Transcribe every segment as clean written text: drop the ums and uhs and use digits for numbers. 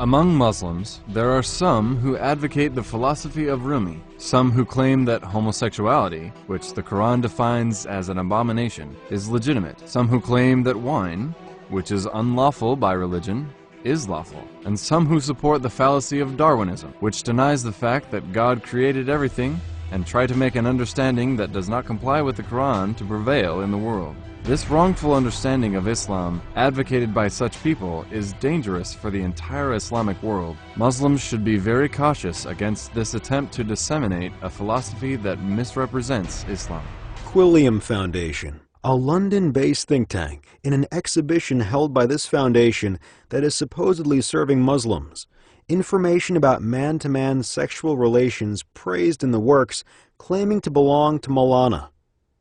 Among Muslims, there are some who advocate the philosophy of Rumi, some who claim that homosexuality, which the Quran defines as an abomination, is legitimate, some who claim that wine, which is unlawful by religion, is lawful, and some who support the fallacy of Darwinism, which denies the fact that God created everything and try to make an understanding that does not comply with the Quran to prevail in the world. This wrongful understanding of Islam, advocated by such people, is dangerous for the entire Islamic world. Muslims should be very cautious against this attempt to disseminate a philosophy that misrepresents Islam. Quilliam Foundation, a London-based think tank, in an exhibition held by this foundation that is supposedly serving Muslims. Information about man-to-man sexual relations praised in the works claiming to belong to Maulana,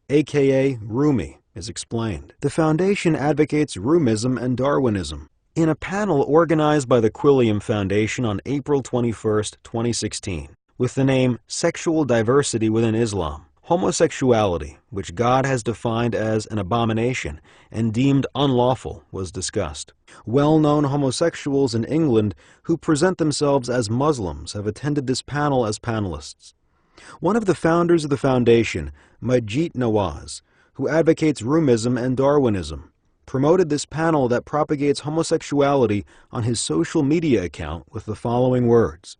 aka Rumi, is explained. The foundation advocates Rumism and Darwinism. In a panel organized by the Quilliam Foundation on April 21, 2016, with the name Sexual Diversity Within Islam, homosexuality, which God has defined as an abomination and deemed unlawful, was discussed. Well-known homosexuals in England who present themselves as Muslims have attended this panel as panelists. One of the founders of the foundation, Majid Nawaz, who advocates Rumism and Darwinism, promoted this panel that propagates homosexuality on his social media account with the following words: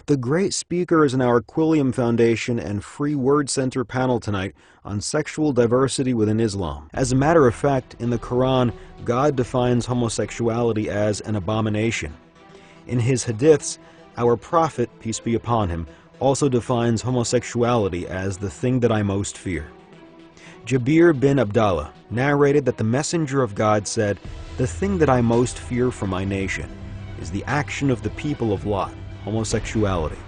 "The great speakers in our Quilliam Foundation and Free Word Center panel tonight on sexual diversity within Islam. As a matter of fact, in the Quran, God defines homosexuality as an abomination. In his hadiths, our Prophet, peace be upon him, also defines homosexuality as the thing that I most fear." Jabir bin Abdallah narrated that the Messenger of God said, "The thing that I most fear for my nation is the action of the people of Lot, homosexuality."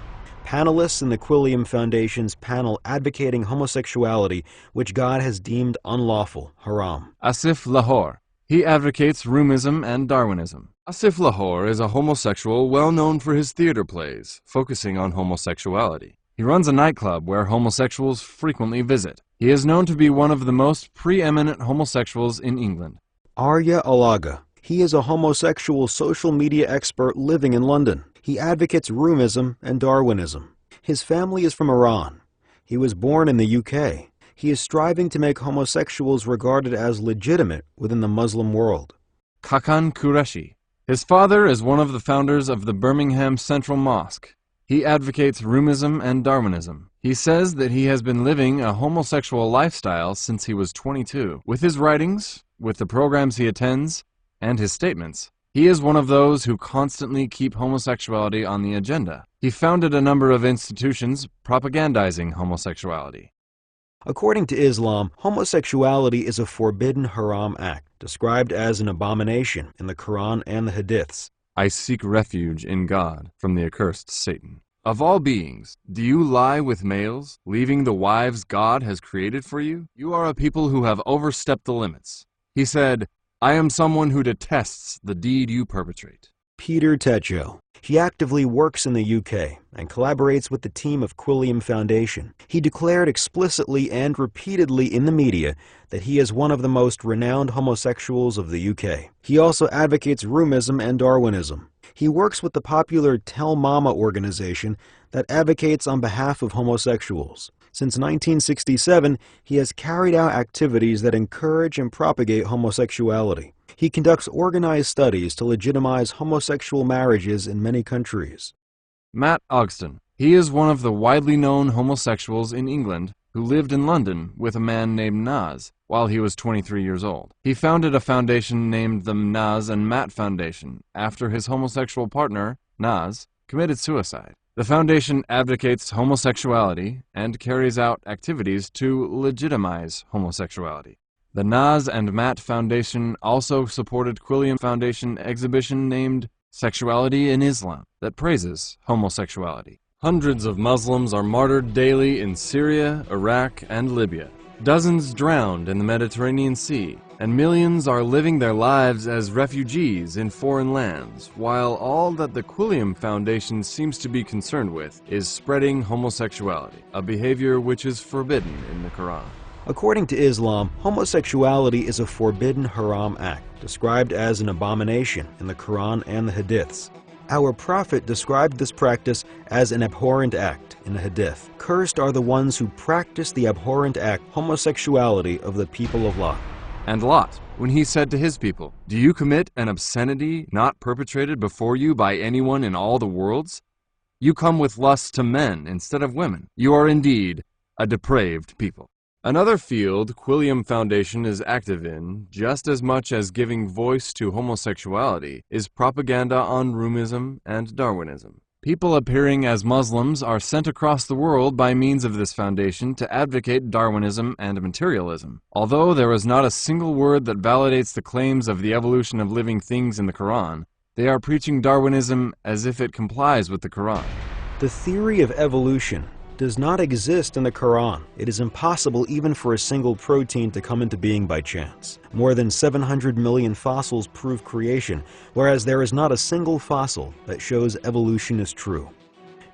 Panelists in the Quilliam Foundation's panel advocating homosexuality, which God has deemed unlawful, haram. Asif Lahore. He advocates Rumism and Darwinism. Asif Lahore is a homosexual well known for his theater plays, focusing on homosexuality. He runs a nightclub where homosexuals frequently visit. He is known to be one of the most preeminent homosexuals in England. Arya Alaga. He is a homosexual social media expert living in London. He advocates Rumism and Darwinism. His family is from Iran. He was born in the UK. He is striving to make homosexuals regarded as legitimate within the Muslim world. Kakan Qureshi. His father is one of the founders of the Birmingham Central Mosque. He advocates Rumism and Darwinism. He says that he has been living a homosexual lifestyle since he was 22. With his writings, with the programs he attends, and his statements, he is one of those who constantly keep homosexuality on the agenda. He founded a number of institutions propagandizing homosexuality. According to Islam, homosexuality is a forbidden haram act, described as an abomination in the Quran and the Hadiths. I seek refuge in God from the accursed Satan. Of all beings, do you lie with males, leaving the wives God has created for you? You are a people who have overstepped the limits. He said, I am someone who detests the deed you perpetrate. Peter Techo. He actively works in the UK and collaborates with the team of Quilliam Foundation. He declared explicitly and repeatedly in the media that he is one of the most renowned homosexuals of the UK. He also advocates Rumism and Darwinism. He works with the popular Tell Mama organization that advocates on behalf of homosexuals. Since 1967, he has carried out activities that encourage and propagate homosexuality. He conducts organized studies to legitimize homosexual marriages in many countries. Matt Ogston. He is one of the widely known homosexuals in England who lived in London with a man named Naz while he was 23 years old. He founded a foundation named the Naz and Matt Foundation after his homosexual partner, Naz, committed suicide. The foundation advocates homosexuality and carries out activities to legitimize homosexuality. The Naz and Matt Foundation also supported Quilliam Foundation exhibition named Sexuality in Islam that praises homosexuality. Hundreds of Muslims are martyred daily in Syria, Iraq, and Libya. Dozens drowned in the Mediterranean Sea, and millions are living their lives as refugees in foreign lands, while all that the Quilliam Foundation seems to be concerned with is spreading homosexuality, a behavior which is forbidden in the Quran. According to Islam, homosexuality is a forbidden haram act, described as an abomination in the Quran and the Hadiths. Our prophet described this practice as an abhorrent act in the Hadith. Cursed are the ones who practice the abhorrent act, homosexuality of the people of Lot. And Lot, when he said to his people, "Do you commit an obscenity not perpetrated before you by anyone in all the worlds? You come with lust to men instead of women. You are indeed a depraved people." Another field Quilliam Foundation is active in, just as much as giving voice to homosexuality, is propaganda on Rumism and Darwinism. People appearing as Muslims are sent across the world by means of this foundation to advocate Darwinism and materialism. Although there is not a single word that validates the claims of the evolution of living things in the Quran, they are preaching Darwinism as if it complies with the Quran. The theory of evolution does not exist in the Quran. It is impossible even for a single protein to come into being by chance. More than 700 million fossils prove creation, whereas there is not a single fossil that shows evolution is true.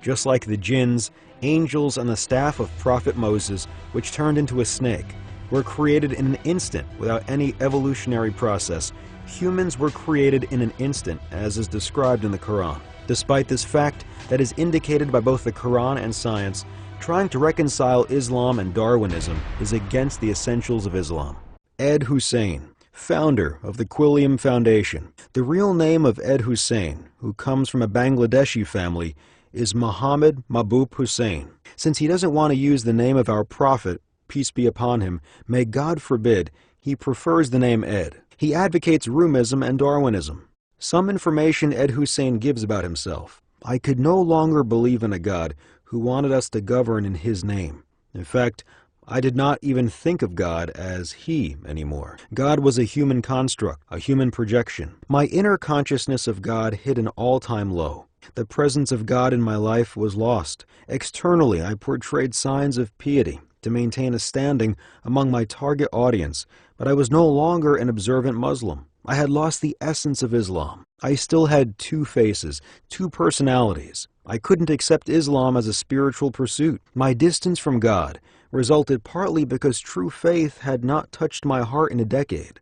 Just like the jinns, angels, and the staff of Prophet Moses, which turned into a snake, were created in an instant without any evolutionary process, humans were created in an instant, as is described in the Quran. Despite this fact that is indicated by both the Quran and science, trying to reconcile Islam and Darwinism is against the essentials of Islam. Ed Hussein, founder of the Quilliam Foundation. The real name of Ed Hussein, who comes from a Bangladeshi family, is Muhammad Mahbub Hussein. Since he doesn't want to use the name of our prophet, peace be upon him, may God forbid, he prefers the name Ed. He advocates Rumism and Darwinism. Some information Ed Hussein gives about himself. I could no longer believe in a God who wanted us to govern in his name. In fact, I did not even think of God as he anymore. God was a human construct, a human projection. My inner consciousness of God hit an all-time low. The presence of God in my life was lost. Externally, I portrayed signs of piety to maintain a standing among my target audience, but I was no longer an observant Muslim. I had lost the essence of Islam. I still had two faces, two personalities. I couldn't accept Islam as a spiritual pursuit. My distance from God resulted partly because true faith had not touched my heart in a decade.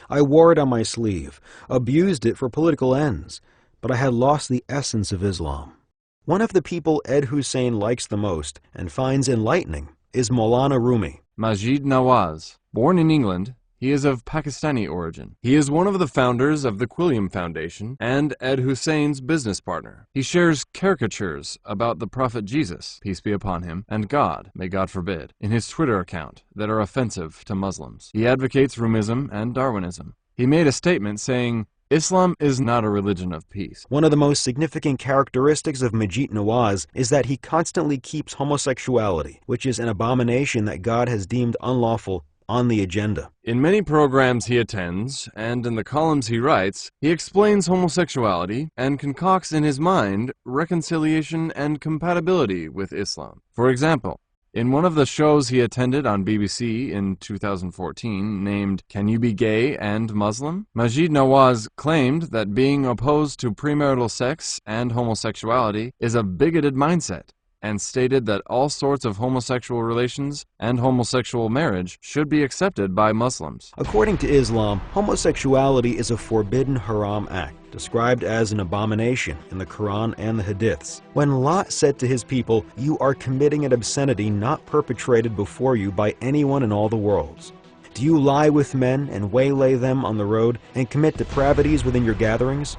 I wore it on my sleeve, abused it for political ends, but I had lost the essence of Islam. One of the people Ed Hussein likes the most and finds enlightening is Maulana Rumi. Majid Nawaz, born in England, he is of Pakistani origin. He is one of the founders of the Quilliam Foundation and Ed Hussein's business partner. He shares caricatures about the Prophet Jesus, peace be upon him, and God, may God forbid, in his Twitter account that are offensive to Muslims. He advocates Rumism and Darwinism. He made a statement saying, "Islam is not a religion of peace." One of the most significant characteristics of Majid Nawaz is that he constantly keeps homosexuality, which is an abomination that God has deemed unlawful, on the agenda. In many programs he attends, and in the columns he writes, he explains homosexuality and concocts in his mind reconciliation and compatibility with Islam. For example, in one of the shows he attended on BBC in 2014, named "Can You Be Gay and Muslim?", Majid Nawaz claimed that being opposed to premarital sex and homosexuality is a bigoted mindset, and stated that all sorts of homosexual relations and homosexual marriage should be accepted by Muslims. According to Islam, homosexuality is a forbidden haram act, described as an abomination in the Quran and the Hadiths. When Lot said to his people, "You are committing an obscenity not perpetrated before you by anyone in all the worlds. Do you lie with men and waylay them on the road and commit depravities within your gatherings?"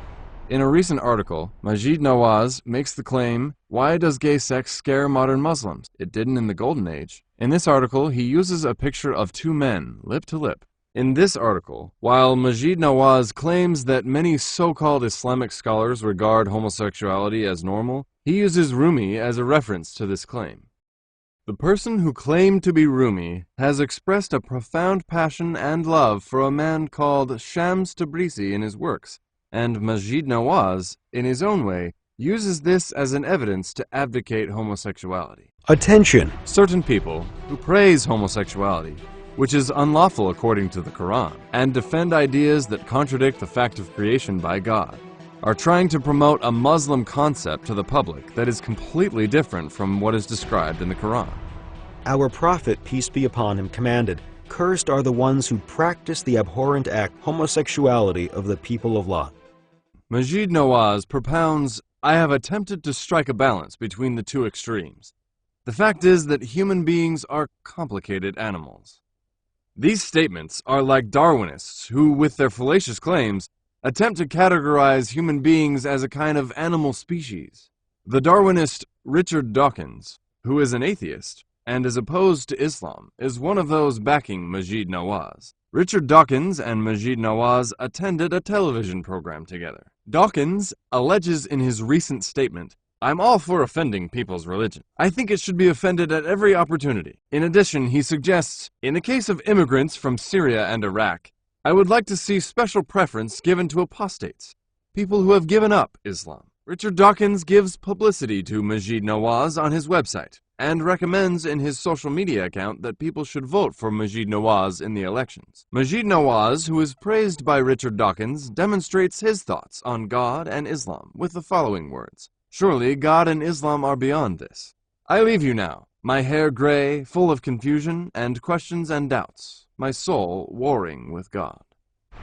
In a recent article, Majid Nawaz makes the claim, "Why does gay sex scare modern Muslims? It didn't in the Golden Age." In this article, he uses a picture of two men, lip to lip. In this article, while Majid Nawaz claims that many so-called Islamic scholars regard homosexuality as normal, he uses Rumi as a reference to this claim. The person who claimed to be Rumi has expressed a profound passion and love for a man called Shams Tabrizi in his works, and Majid Nawaz, in his own way, uses this as an evidence to advocate homosexuality. Attention! Certain people who praise homosexuality, which is unlawful according to the Quran, and defend ideas that contradict the fact of creation by God, are trying to promote a Muslim concept to the public that is completely different from what is described in the Quran. Our prophet, peace be upon him, commanded, "Cursed are the ones who practice the abhorrent act, homosexuality of the people of Lot." Majid Nawaz propounds I have attempted to strike a balance between the two extremes. The fact is that human beings are complicated animals. These statements are like Darwinists who, with their fallacious claims, attempt to categorize human beings as a kind of animal species. The Darwinist Richard Dawkins, who is an atheist and is opposed to Islam, is one of those backing Maajid Nawaz. Richard Dawkins and Maajid Nawaz attended a television program together. Dawkins alleges in his recent statement, "I'm all for offending people's religion. I think it should be offended at every opportunity." In addition, he suggests, in the case of immigrants from Syria and Iraq, I would like to see special preference given to apostates, people who have given up Islam. Richard Dawkins gives publicity to Maajid Nawaz on his website and recommends in his social media account that people should vote for Maajid Nawaz in the elections. Maajid Nawaz, who is praised by Richard Dawkins, demonstrates his thoughts on God and Islam with the following words: "Surely God and Islam are beyond this. I leave you now, my hair gray, full of confusion and questions and doubts, my soul warring with God."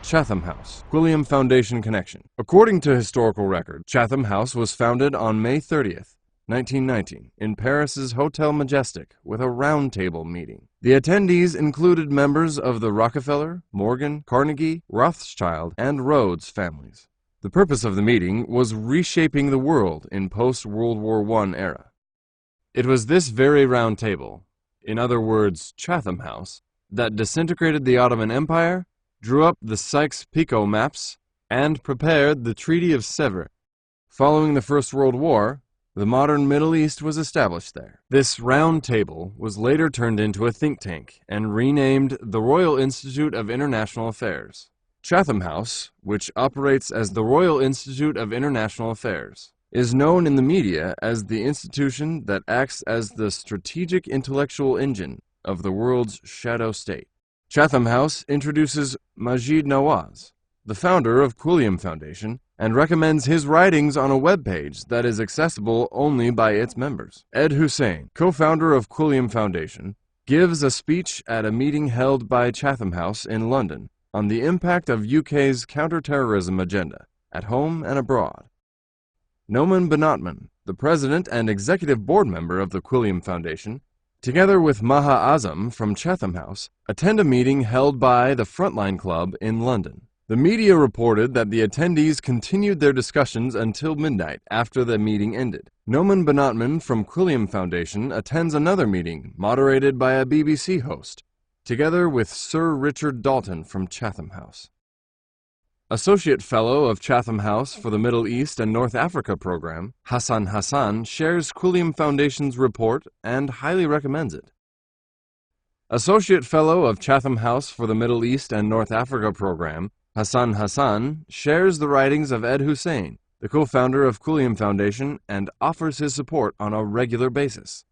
Chatham House, Quilliam Foundation Connection. According to historical record, Chatham House was founded on May 30th, 1919, in Paris's Hotel Majestic with a round-table meeting. The attendees included members of the Rockefeller, Morgan, Carnegie, Rothschild, and Rhodes families. The purpose of the meeting was reshaping the world in post-World War I era. It was this very round table, in other words, Chatham House, that disintegrated the Ottoman Empire, drew up the Sykes-Picot maps, and prepared the Treaty of Sèvres. Following the First World War, the modern Middle East was established there. This round table was later turned into a think tank and renamed the Royal Institute of International Affairs. Chatham House, which operates as the Royal Institute of International Affairs, is known in the media as the institution that acts as the strategic intellectual engine of the world's shadow state. Chatham House introduces Maajid Nawaz, the founder of Quilliam Foundation, and recommends his writings on a web page that is accessible only by its members. Ed Hussein, co-founder of Quilliam Foundation, gives a speech at a meeting held by Chatham House in London on the impact of UK's counter-terrorism agenda, at home and abroad. Noman Benotman, the president and executive board member of the Quilliam Foundation, together with Maha Azam from Chatham House, attend a meeting held by the Frontline Club in London. The media reported that the attendees continued their discussions until midnight after the meeting ended. Noman Benotman from Quilliam Foundation attends another meeting moderated by a BBC host, together with Sir Richard Dalton from Chatham House. Associate Fellow of Chatham House for the Middle East and North Africa program, Hassan Hassan shares Quilliam Foundation's report and highly recommends it. Associate Fellow of Chatham House for the Middle East and North Africa program, Hassan Hassan shares the writings of Ed Hussein, the co-founder of Quilliam Foundation, and offers his support on a regular basis.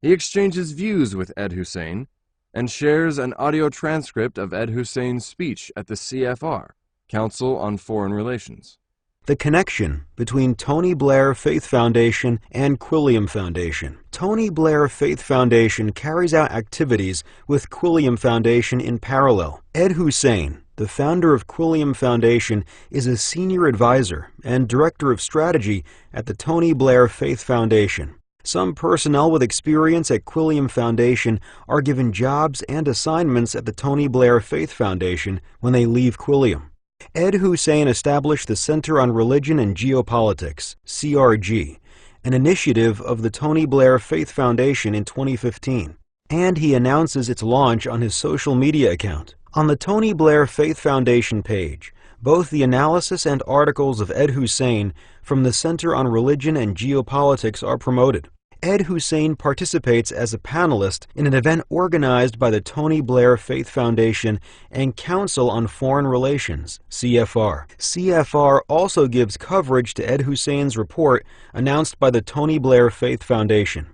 He exchanges views with Ed Hussein and shares an audio transcript of Ed Hussein's speech at the CFR, Council on Foreign Relations. The connection between Tony Blair Faith Foundation and Quilliam Foundation. Tony Blair Faith Foundation carries out activities with Quilliam Foundation in parallel. Ed Hussein, the founder of Quilliam Foundation, is a senior advisor and director of strategy at the Tony Blair Faith Foundation. Some personnel with experience at Quilliam Foundation are given jobs and assignments at the Tony Blair Faith Foundation when they leave Quilliam. Ed Hussein established the Center on Religion and Geopolitics, CRG, an initiative of the Tony Blair Faith Foundation in 2015, and he announces its launch on his social media account. On the Tony Blair Faith Foundation page, both the analysis and articles of Ed Hussein from the Center on Religion and Geopolitics are promoted. Ed Hussein participates as a panelist in an event organized by the Tony Blair Faith Foundation and Council on Foreign Relations, CFR. CFR also gives coverage to Ed Hussein's report announced by the Tony Blair Faith Foundation.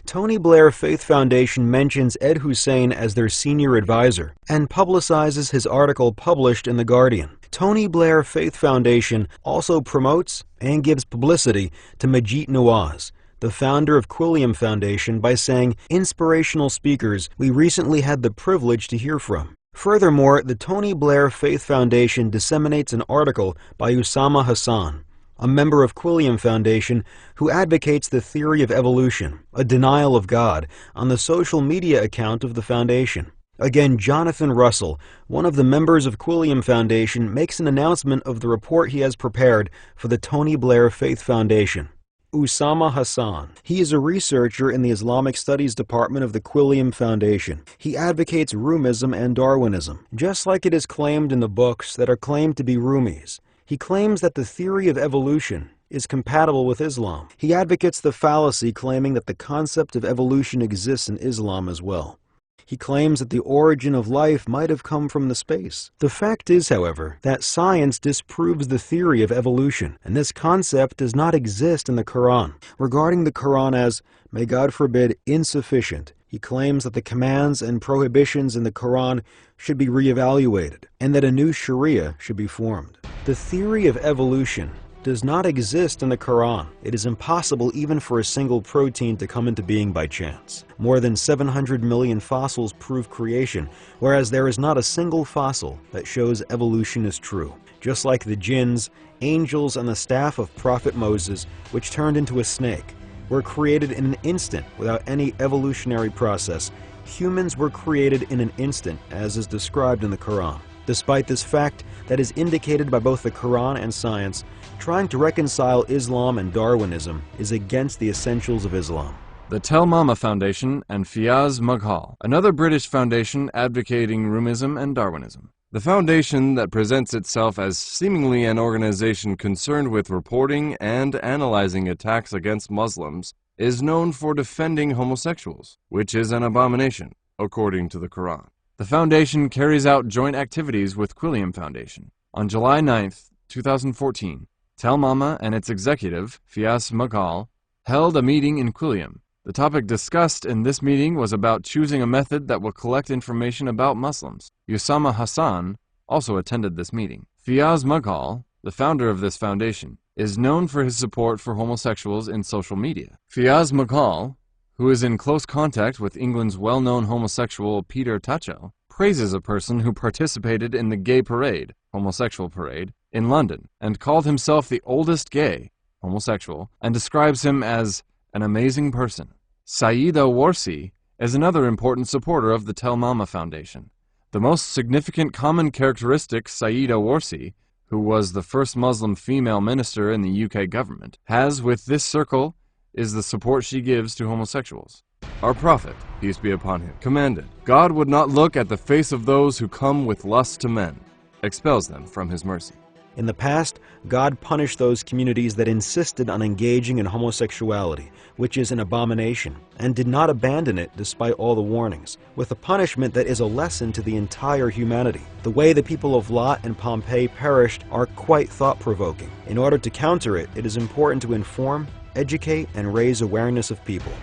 Tony Blair Faith Foundation mentions Ed Hussein as their senior advisor and publicizes his article published in The Guardian. Tony Blair Faith Foundation also promotes and gives publicity to Maajid Nawaz, the founder of Quilliam Foundation, by saying, "Inspirational speakers we recently had the privilege to hear from." Furthermore, the Tony Blair Faith Foundation disseminates an article by Usama Hassan a member of Quilliam Foundation who advocates the theory of evolution, a denial of God, on the social media account of the foundation. Again, Jonathan Russell, one of the members of Quilliam Foundation, makes an announcement of the report he has prepared for the Tony Blair Faith Foundation. Usama Hassan. He is a researcher in the Islamic Studies Department of the Quilliam Foundation. He advocates Rumism and Darwinism, just like it is claimed in the books that are claimed to be Rumi's. He claims that the theory of evolution is compatible with Islam. He advocates the fallacy claiming that the concept of evolution exists in Islam as well. He claims that the origin of life might have come from the space. The fact is, however, that science disproves the theory of evolution, and this concept does not exist in the Quran. Regarding the Quran as, may God forbid, insufficient, he claims that the commands and prohibitions in the Quran should be reevaluated, and that a new Sharia should be formed. The theory of evolution does not exist in the Quran. It is impossible even for a single protein to come into being by chance. More than 700 million fossils prove creation, whereas there is not a single fossil that shows evolution is true. Just like the jinns, angels, and the staff of Prophet Moses, which turned into a snake, were created in an instant without any evolutionary process, humans were created in an instant, as is described in the Quran. Despite this fact that is indicated by both the Quran and science, trying to reconcile Islam and Darwinism is against the essentials of Islam. The Tel Mama Foundation and Fiaz Mughal, another British foundation advocating Rumism and Darwinism. The foundation that presents itself as seemingly an organization concerned with reporting and analyzing attacks against Muslims is known for defending homosexuals, which is an abomination, according to the Quran. The foundation carries out joint activities with Quilliam Foundation. On July 9, 2014, Tel Mama and its executive, Fiaz Mughal, held a meeting in Quilliam. The topic discussed in this meeting was about choosing a method that will collect information about Muslims. Usama Hassan also attended this meeting. Fiaz Mughal, the founder of this foundation, is known for his support for homosexuals in social media. Fiaz Mughal, who is in close contact with England's well-known homosexual Peter Tatchell, praises a person who participated in the gay parade, homosexual parade, in London, and called himself the oldest gay, homosexual, and describes him as an amazing person. Sayeeda Warsi is another important supporter of the Tel Mama Foundation. The most significant common characteristic Sayeeda Warsi, who was the first Muslim female minister in the UK government, has with this circle is the support she gives to homosexuals. Our Prophet, peace be upon him, commanded, God would not look at the face of those who come with lust to men, expels them from his mercy. In the past, God punished those communities that insisted on engaging in homosexuality, which is an abomination, and did not abandon it despite all the warnings, with a punishment that is a lesson to the entire humanity. The way the people of Lot and Pompeii perished are quite thought-provoking. In order to counter it, it is important to inform, educate, and raise awareness of people.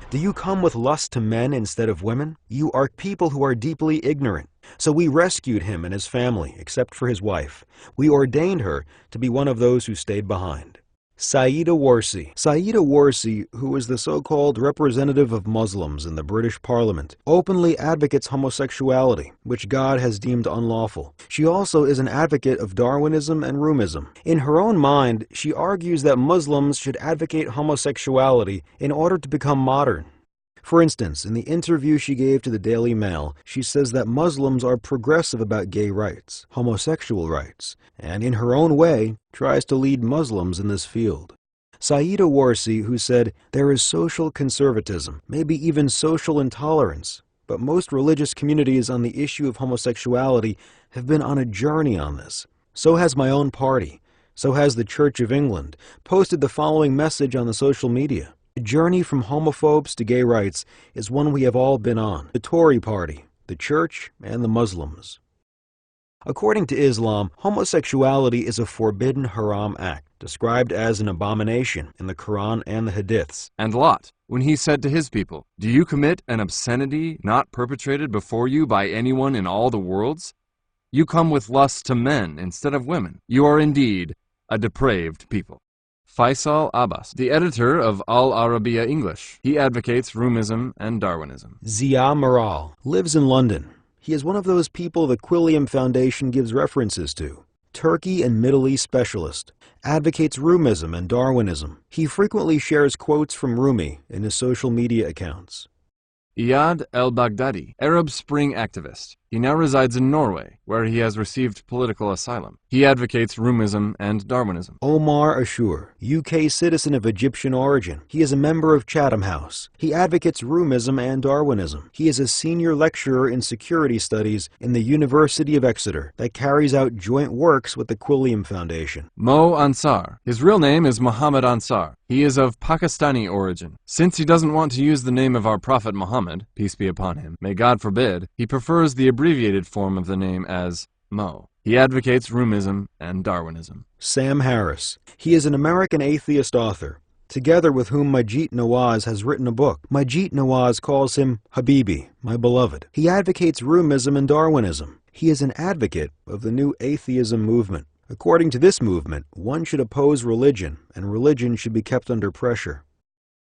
Do you come with lust to men instead of women? You are people who are deeply ignorant. So we rescued him and his family, except for his wife. We ordained her to be one of those who stayed behind. Sayeeda Warsi. Sayeeda Warsi, who is the so-called representative of Muslims in the British Parliament, openly advocates homosexuality, which God has deemed unlawful. She also is an advocate of Darwinism and Rumism. In her own mind, she argues that Muslims should advocate homosexuality in order to become modern. For instance, in the interview she gave to the Daily Mail, she says that Muslims are progressive about gay rights, homosexual rights, and in her own way, tries to lead Muslims in this field. Sayeeda Warsi, who said, there is social conservatism, maybe even social intolerance, but most religious communities on the issue of homosexuality have been on a journey on this. So has my own party. So has the Church of England, posted the following message on the social media. The journey from homophobes to gay rights is one we have all been on. The Tory party, the Church, and the Muslims. According to Islam, homosexuality is a forbidden haram act, described as an abomination in the Quran and the Hadiths. And Lot, when he said to his people, do you commit an obscenity not perpetrated before you by anyone in all the worlds? You come with lust to men instead of women. You are indeed a depraved people. Faisal Abbas, the editor of Al Arabiya English. He advocates Rumism and Darwinism. Zia Maral lives in London. He is one of those people the Quilliam Foundation gives references to. Turkey and Middle East specialist. advocates Rumism and Darwinism. He frequently shares quotes from Rumi in his social media accounts. Iyad el-Baghdadi, Arab Spring activist. He now resides in Norway, where he has received political asylum. He advocates Rumism and Darwinism. Omar Ashur, UK citizen of Egyptian origin. He is a member of Chatham House. He advocates Rumism and Darwinism. He is a senior lecturer in security studies in the University of Exeter that carries out joint works with the Quilliam Foundation. Mo Ansar. His real name is Muhammad Ansar. He is of Pakistani origin. Since he doesn't want to use the name of our Prophet Muhammad, peace be upon him, may God forbid, he prefers the abbreviated form of the name as Mo. He advocates Rumism and Darwinism. Sam Harris. He is an American atheist author, together with whom Majid Nawaz has written a book. Majid Nawaz calls him Habibi, my beloved. He advocates Rumism and Darwinism. He is an advocate of the new atheism movement. According to this movement, one should oppose religion, and religion should be kept under pressure.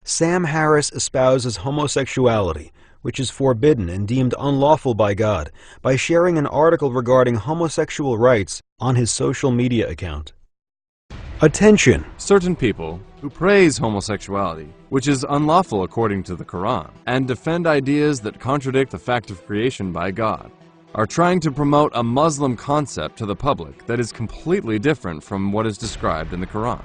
Sam Harris espouses homosexuality, which is forbidden and deemed unlawful by God, by sharing an article regarding homosexual rights on his social media account. Attention! Certain people who praise homosexuality, which is unlawful according to the Quran, and defend ideas that contradict the fact of creation by God, are trying to promote a Muslim concept to the public that is completely different from what is described in the Quran.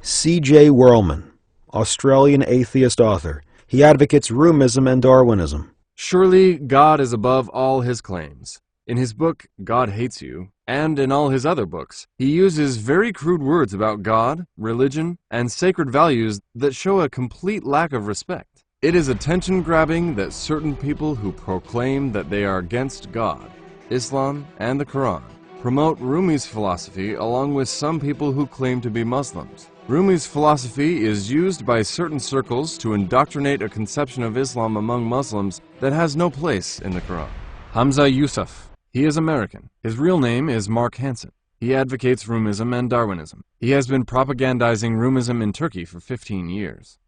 C.J. Whirlman, Australian atheist author. He advocates Rumism and Darwinism. Surely God is above all his claims. In his book, God Hates You, and in all his other books, he uses very crude words about God, religion, and sacred values that show a complete lack of respect. It is attention-grabbing that certain people who proclaim that they are against God, Islam, and the Quran promote Rumi's philosophy along with some people who claim to be Muslims. Rumi's philosophy is used by certain circles to indoctrinate a conception of Islam among Muslims that has no place in the Quran. Hamza Yusuf. He is American. His real name is Mark Hansen. He advocates Rumism and Darwinism. He has been propagandizing Rumism in Turkey for 15 years.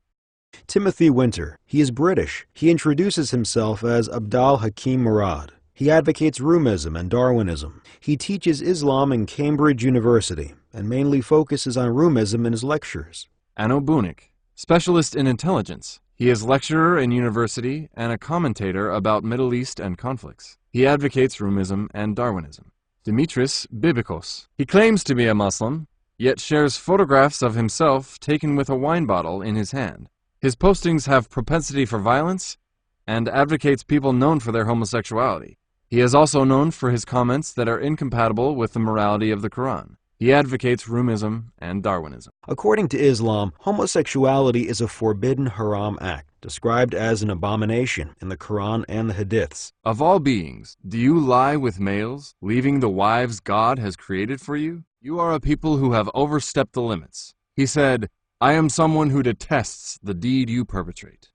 Timothy Winter. He is British. He introduces himself as Abdal Hakim Murad. He advocates Rumism and Darwinism. He teaches Islam in Cambridge University and mainly focuses on Rumism in his lectures. Anno Bunik, specialist in intelligence. He is lecturer in university and a commentator about Middle East and conflicts. He advocates Rumism and Darwinism. Dimitris Bibikos. He claims to be a Muslim, yet shares photographs of himself taken with a wine bottle in his hand. His postings have propensity for violence and advocates people known for their homosexuality. He is also known for his comments that are incompatible with the morality of the Quran. He advocates Rumism and Darwinism. According to Islam, homosexuality is a forbidden haram act, described as an abomination in the Quran and the Hadiths. Of all beings, do you lie with males, leaving the wives God has created for you? You are a people who have overstepped the limits. He said, I am someone who detests the deed you perpetrate.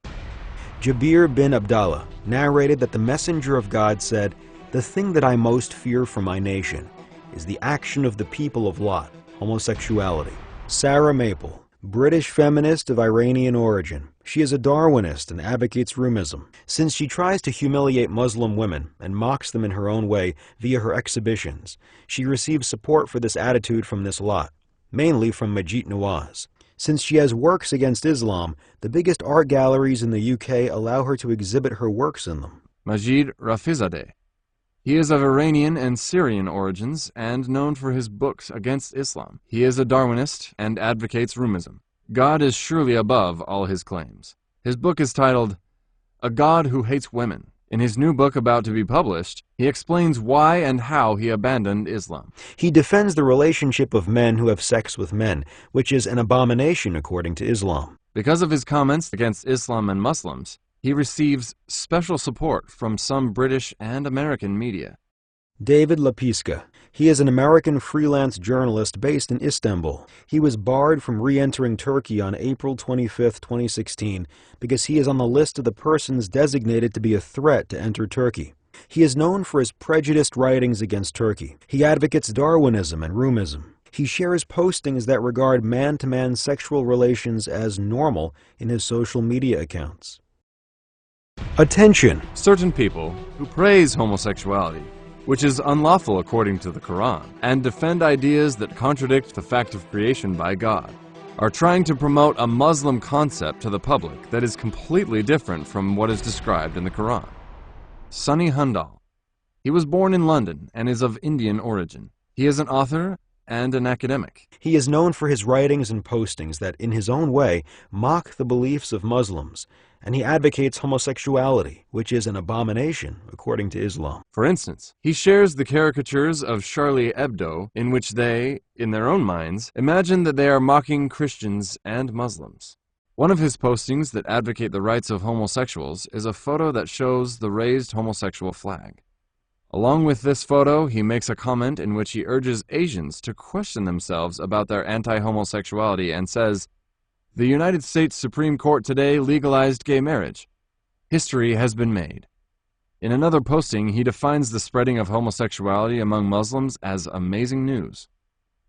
Jabir bin Abdallah narrated that the messenger of God said, "The thing that I most fear for my nation is the action of the people of Lot, homosexuality." Sarah Maple, British feminist of Iranian origin. She is a Darwinist and advocates Rumism. Since she tries to humiliate Muslim women and mocks them in her own way via her exhibitions, she receives support for this attitude from this lot, mainly from Majid Nawaz. Since she has works against Islam, the biggest art galleries in the UK allow her to exhibit her works in them. Majid Rafizadeh. He is of Iranian and Syrian origins and known for his books against Islam. He is a Darwinist and advocates Rumism. God is surely above all his claims. His book is titled, A God Who Hates Women. In his new book about to be published, he explains why and how he abandoned Islam. He defends the relationship of men who have sex with men, which is an abomination according to Islam. Because of his comments against Islam and Muslims, he receives special support from some British and American media. David Lapiska. He is an American freelance journalist based in Istanbul. He was barred from re-entering Turkey on April 25, 2016, because he is on the list of the persons designated to be a threat to enter Turkey. He is known for his prejudiced writings against Turkey. He advocates Darwinism and Rumism. He shares postings that regard man-to-man sexual relations as normal in his social media accounts. Attention! Certain people who praise homosexuality, which is unlawful according to the Quran, and defend ideas that contradict the fact of creation by God, are trying to promote a Muslim concept to the public that is completely different from what is described in the Quran. Sunny Handal. He was born in London and is of Indian origin. He is an author and an academic. He is known for his writings and postings that, in his own way, mock the beliefs of Muslims, and he advocates homosexuality, which is an abomination according to Islam. For instance, he shares the caricatures of Charlie Hebdo in which they, in their own minds, imagine that they are mocking Christians and Muslims. One of his postings that advocate the rights of homosexuals is a photo that shows the raised homosexual flag. Along with this photo, he makes a comment in which he urges Asians to question themselves about their anti-homosexuality and says, "The United States Supreme Court today legalized gay marriage. History has been made." In another posting, he defines the spreading of homosexuality among Muslims as amazing news.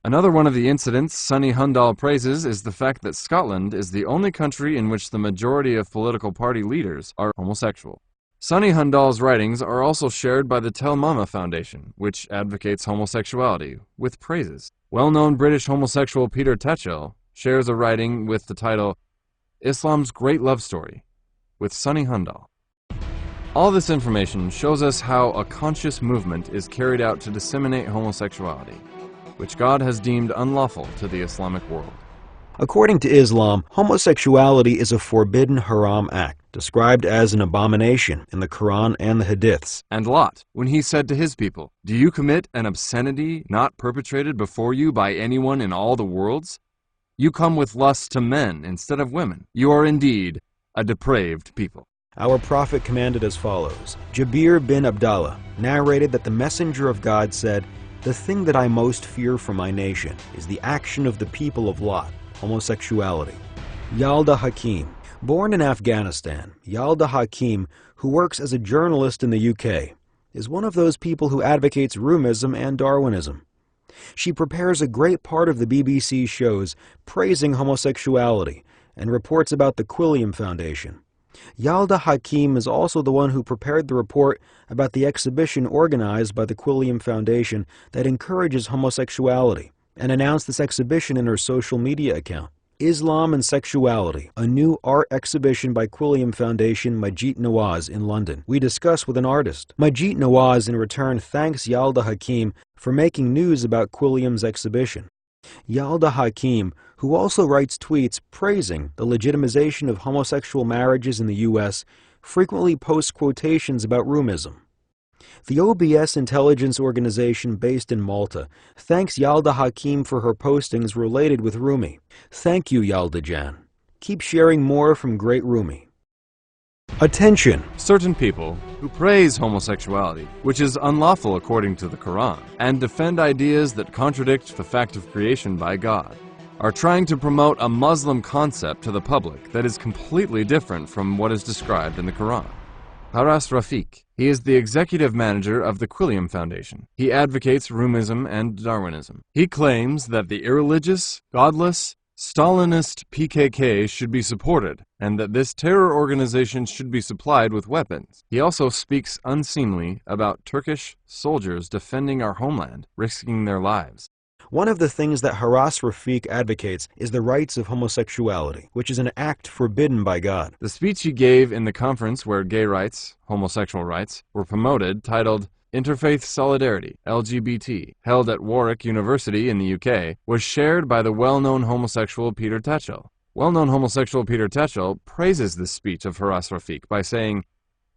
Another one of the incidents Sunny Handal praises is the fact that Scotland is the only country in which the majority of political party leaders are homosexual. Sunny Handal's writings are also shared by the Tel Mama Foundation, which advocates homosexuality, with praises. Well-known British homosexual Peter Tatchell shares a writing with the title, "Islam's Great Love Story," with Sunny Handal. All this information shows us how a conscious movement is carried out to disseminate homosexuality, which God has deemed unlawful to the Islamic world. According to Islam, homosexuality is a forbidden haram act, described as an abomination in the Quran and the Hadiths. And Lot, when he said to his people, "Do you commit an obscenity not perpetrated before you by anyone in all the worlds? You come with lust to men instead of women. You are indeed a depraved people." Our prophet commanded as follows. Jabir bin Abdallah narrated that the messenger of God said, "The thing that I most fear for my nation is the action of the people of Lot, homosexuality." Yalda Hakim. Born in Afghanistan, Yalda Hakim, who works as a journalist in the UK, is one of those people who advocates Rumism and Darwinism. She prepares a great part of the BBC shows praising homosexuality and reports about the Quilliam Foundation. Yalda Hakim is also the one who prepared the report about the exhibition organized by the Quilliam Foundation that encourages homosexuality, and announced this exhibition in her social media account. Islam and Sexuality, a new art exhibition by Quilliam Foundation Majid Nawaz in London. We discuss with an artist. Majid Nawaz in return thanks Yalda Hakim for making news about Quilliam's exhibition. Yalda Hakim, who also writes tweets praising the legitimization of homosexual marriages in the U.S., frequently posts quotations about Rumism. The OBS intelligence organization based in Malta thanks Yalda Hakim for her postings related with Rumi. Thank you, Yalda Jan. Keep sharing more from great Rumi. Attention! Certain people who praise homosexuality, which is unlawful according to the Quran, and defend ideas that contradict the fact of creation by God, are trying to promote a Muslim concept to the public that is completely different from what is described in the Quran. Haras Rafiq. He is the executive manager of the Quilliam Foundation. He advocates Rumism and Darwinism. He claims that the irreligious, godless, Stalinist PKK should be supported, and that this terror organization should be supplied with weapons. He also speaks unseemly about Turkish soldiers defending our homeland, risking their lives. One of the things that Haras Rafiq advocates is the rights of homosexuality, which is an act forbidden by God. The speech he gave in the conference where gay rights, homosexual rights, were promoted, titled Interfaith Solidarity, LGBT, held at Warwick University in the UK, was shared by the well-known homosexual Peter Tatchell. Well-known homosexual Peter Tatchell praises this speech of Haras Rafiq by saying,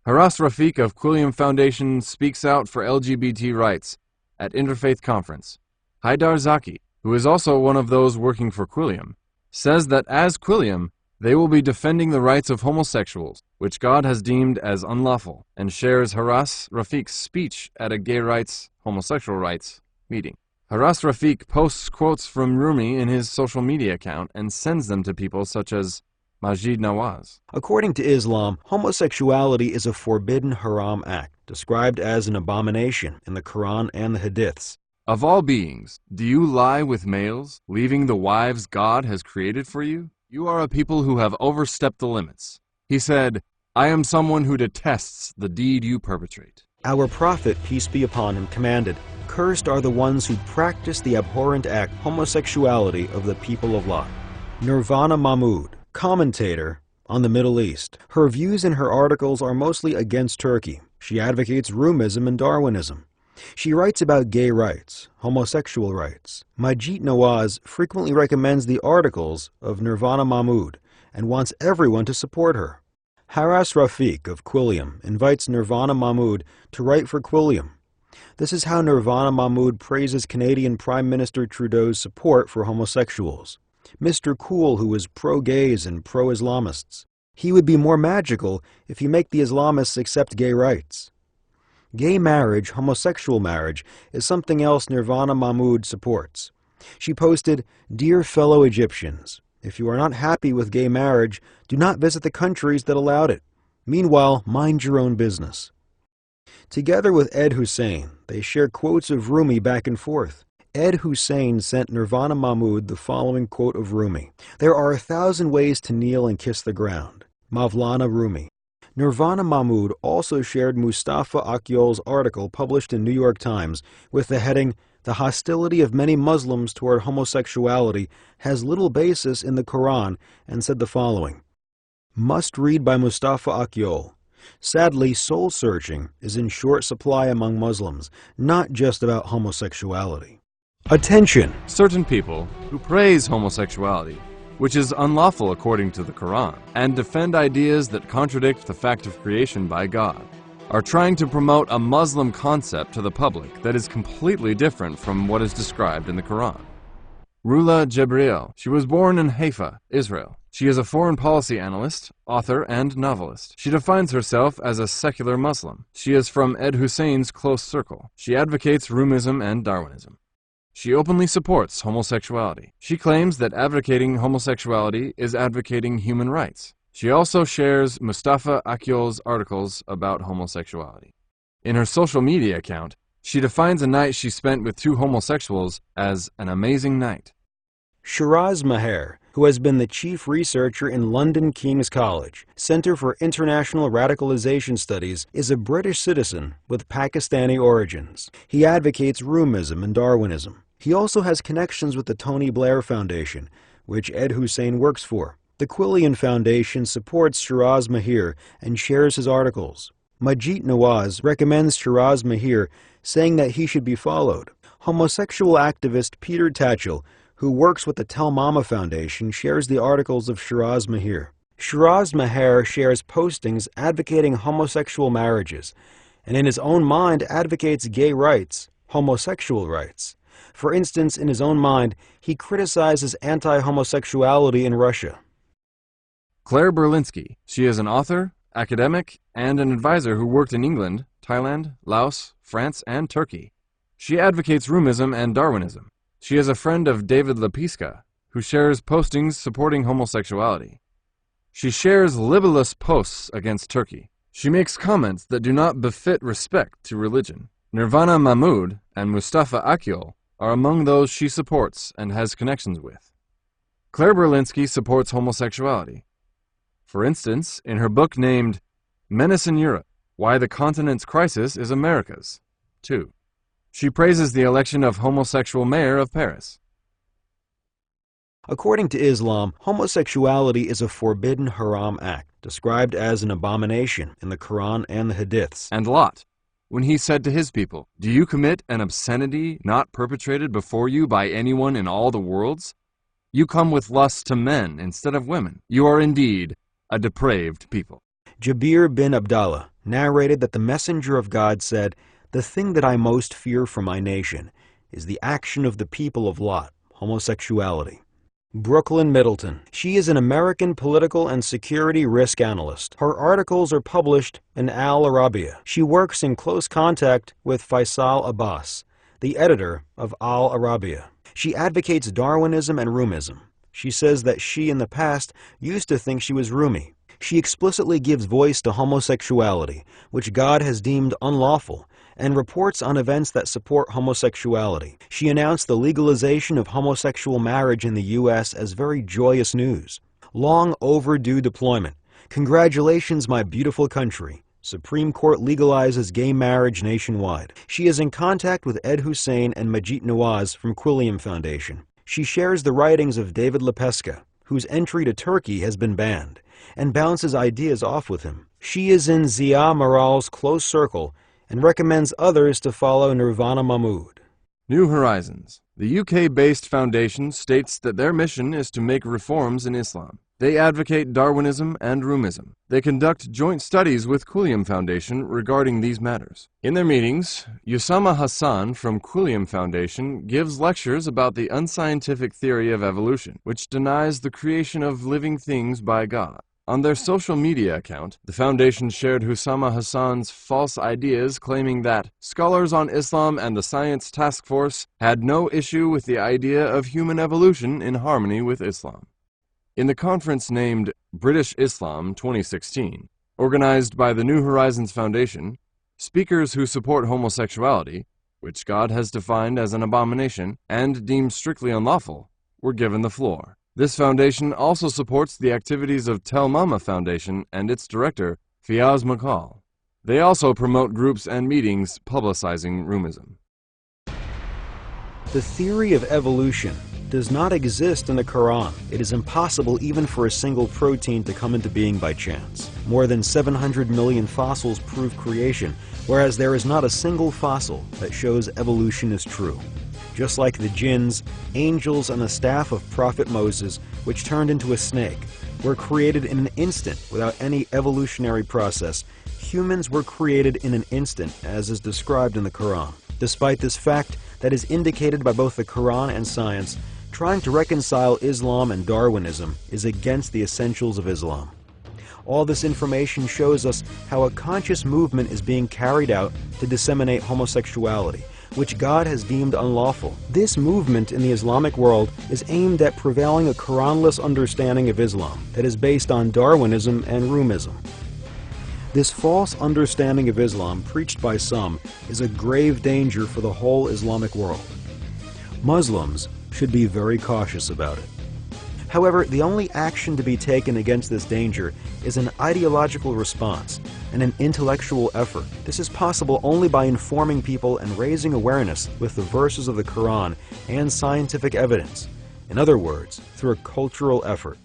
"Haras Rafiq of Quilliam Foundation speaks out for LGBT rights at Interfaith Conference. Haidar Zaki, who is also one of those working for Quilliam, says that as Quilliam, they will be defending the rights of homosexuals, which God has deemed as unlawful, and shares Haras Rafiq's speech at a gay rights, homosexual rights meeting. Haras Rafiq posts quotes from Rumi in his social media account and sends them to people such as Majid Nawaz. According to Islam, homosexuality is a forbidden haram act, described as an abomination in the Quran and the Hadiths. Of all beings, do you lie with males, leaving the wives God has created for you? You are a people who have overstepped the limits. He said, I am someone who detests the deed you perpetrate. Our prophet, peace be upon him, commanded, "Cursed are the ones who practice the abhorrent act homosexuality of the people of Lot." Nirvana Mahmood, commentator on the Middle East. Her views in her articles are mostly against Turkey. She advocates Rumism and Darwinism. She writes about gay rights, homosexual rights. Majid Nawaz frequently recommends the articles of Nirvana Mahmood and wants everyone to support her. Haras Rafiq of Quilliam invites Nirvana Mahmood to write for Quilliam. This is how Nirvana Mahmood praises Canadian Prime Minister Trudeau's support for homosexuals. Mr. Cool, who is pro-gays and pro-Islamists. He would be more magical if you make the Islamists accept gay rights. Gay marriage, homosexual marriage, is something else Nirvana Mahmood supports. She posted, "Dear fellow Egyptians, if you are not happy with gay marriage, do not visit the countries that allowed it. Meanwhile, mind your own business." Together with Ed Hussein, they share quotes of Rumi back and forth. Ed Hussein sent Nirvana Mahmood the following quote of Rumi: "There are 1,000 ways to kneel and kiss the ground." Mavlana Rumi. Nirvana Mahmood also shared Mustafa Akyol's article published in New York Times with the heading, "The hostility of many Muslims toward homosexuality has little basis in the Quran," and said the following: "Must read by Mustafa Akyol. Sadly, soul-searching is in short supply among Muslims, not just about homosexuality." Attention! Certain people who praise homosexuality, which is unlawful according to the Quran, and defend ideas that contradict the fact of creation by God, are trying to promote a Muslim concept to the public that is completely different from what is described in the Quran. Rula Jebriel. She was born in Haifa, Israel. She is a foreign policy analyst, author, and novelist. She defines herself as a secular Muslim. She is from Ed Hussein's close circle. She advocates Rumism and Darwinism. She openly supports homosexuality. She claims that advocating homosexuality is advocating human rights. She also shares Mustafa Akyol's articles about homosexuality. In her social media account, she defines a night she spent with two homosexuals as an amazing night. Shiraz Maher, who has been the chief researcher in London King's College, Center for International Radicalization Studies, is a British citizen with Pakistani origins. He advocates Rumism and Darwinism. He also has connections with the Tony Blair Foundation, which Ed Hussein works for. The Quillian Foundation supports Shiraz Mahir and shares his articles. Majid Nawaz recommends Shiraz Mahir, saying that he should be followed. Homosexual activist Peter Tatchell, who works with the Tell Mama Foundation, shares the articles of Shiraz Mahir. Shiraz Mahir shares postings advocating homosexual marriages, and in his own mind advocates gay rights, homosexual rights. For instance, in his own mind, he criticizes anti-homosexuality in Russia. Claire Berlinski. She is an author, academic, and an advisor who worked in England, Thailand, Laos, France, and Turkey. She advocates Rumism and Darwinism. She is a friend of David Lepiska, who shares postings supporting homosexuality. She shares libelous posts against Turkey. She makes comments that do not befit respect to religion. Nirvana Mahmood and Mustafa Akyol are among those she supports and has connections with. Claire Berlinski supports homosexuality. For instance, in her book named Menace in Europe, Why the Continent's Crisis is America's, 2. She praises the election of homosexual mayor of Paris. According to Islam, homosexuality is a forbidden haram act, described as an abomination in the Quran and the Hadiths. And Lot, when he said to his people, "Do you commit an obscenity not perpetrated before you by anyone in all the worlds? You come with lust to men instead of women. You are indeed a depraved people." Jabir bin Abdallah narrated that the messenger of God said, "The thing that I most fear for my nation is the action of the people of Lot, homosexuality." Brooklyn Middleton. She is an American political and security risk analyst. Her articles are published in Al Arabiya. She works in close contact with Faisal Abbas, the editor of Al Arabiya. She advocates Darwinism and Rumism. She says that she in the past used to think she was Rumi. She explicitly gives voice to homosexuality, which God has deemed unlawful, and reports on events that support homosexuality. She announced the legalization of homosexual marriage in the U.S. as very joyous news. Long overdue deployment. Congratulations, my beautiful country. Supreme Court legalizes gay marriage nationwide. She is in contact with Ed Hussein and Majit Nawaz from Quilliam Foundation. She shares the writings of David LaPesca, whose entry to Turkey has been banned, and bounces ideas off with him. She is in Zia Maral's close circle and recommends others to follow Nirvana Mahmood. New Horizons. The UK-based foundation states that their mission is to make reforms in Islam. They advocate Darwinism and Rumism. They conduct joint studies with Quilliam Foundation regarding these matters. In their meetings, Usama Hassan from Quilliam Foundation gives lectures about the unscientific theory of evolution, which denies the creation of living things by God. On their social media account, the foundation shared Usama Hassan's false ideas, claiming that scholars on Islam and the Science Task Force had no issue with the idea of human evolution in harmony with Islam. In the conference named British Islam 2016, organized by the New Horizons Foundation, speakers who support homosexuality, which God has defined as an abomination and deemed strictly unlawful, were given the floor. This foundation also supports the activities of Tel Mama Foundation and its director, Fiaz McCall. They also promote groups and meetings publicizing Rumism. The theory of evolution does not exist in the Quran. It is impossible even for a single protein to come into being by chance. More than 700 million fossils prove creation, whereas there is not a single fossil that shows evolution is true. Just like the jinns, angels, and the staff of Prophet Moses, which turned into a snake, were created in an instant without any evolutionary process, humans were created in an instant, as is described in the Quran. Despite this fact that is indicated by both the Quran and science, trying to reconcile Islam and Darwinism is against the essentials of Islam. All this information shows us how a conscious movement is being carried out to disseminate homosexuality, which God has deemed unlawful. This movement in the Islamic world is aimed at prevailing a Quranless understanding of Islam that is based on Darwinism and Rumism. This false understanding of Islam preached by some is a grave danger for the whole Islamic world. Muslims should be very cautious about it. However, the only action to be taken against this danger is an ideological response and an intellectual effort. This is possible only by informing people and raising awareness with the verses of the Quran and scientific evidence. In other words, through a cultural effort.